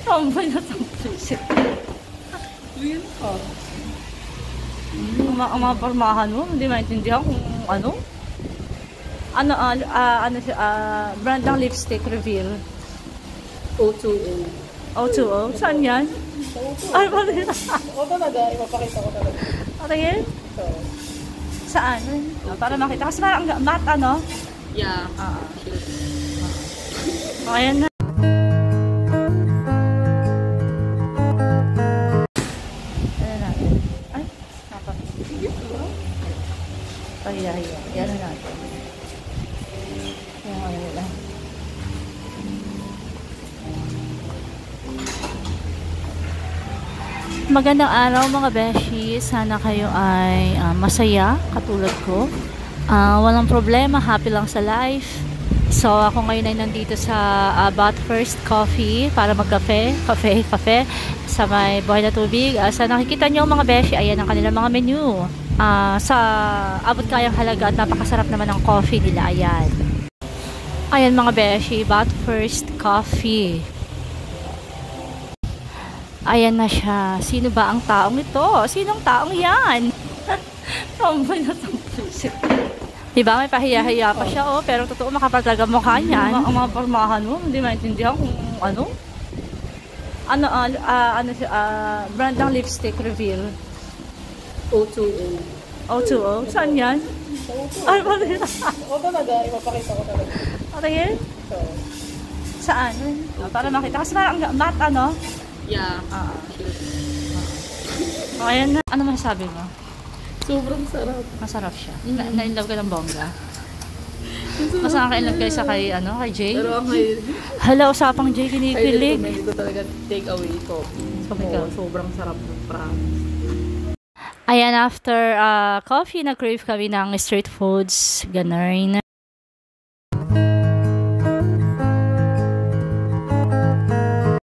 Tomboy na tomboy siya. Real ka. Ang mga pormahan mo, hindi maintindihan kung ano. Ano siya, brand ng lipstick reveal. O2O. O2O? Saan yan? O2O. Ay, bakit? O talaga, ipapakita ko talaga. Patingin? So, Saan? Para makita. Kasi parang matte, ano? yeah. Ayan na. Ayan natin. Ay, pahiya-hiya. Ayan na natin. Ayan na lang. Magandang araw mga beshi. Sana kayo ay masaya katulad ko. Walang problema, happy lang sa life. So ako ngayon ay nandito sa But First Coffee para magkape, kafe sa may buhay na tubig. Sa nakikita nyo mga beshi, ayan ang kanilang mga menu. Sa abot kayang halaga at napakasarap naman ng coffee nila. Ayan mga beshi, But First Coffee. Ayan na siya. Sino ba ang taong ito? Sinong taong yan? Tomboy na tomboy siya. Diba? May pahiya-hiya pa siya, oh. Pero totoo makapatalaga mukha niyan. Ang mga pormahan mo, hindi maintindihan kung ano. Ano siya, brand ng lipstick reveal. O2O. O2O? Saan yan? O2O. Ay, bakit? O talaga, ipapakita ko talaga. Patingin? So, Saan? Para makita. Kasi parang matte, ano? yeah. Ayan na. Ano masasabi mo? Sobrang sarap. Masarap siya. Na-inlove ka ng bongga. Mas nakaka-inlove kayo sa kay Jay? Pero ang may... Hala, usapang Jay, kinikilig. Highly ko talaga take away coffee. Sobrang sarap ng promise. Ayan, after coffee, nag-crave kami ng street foods. Ganun.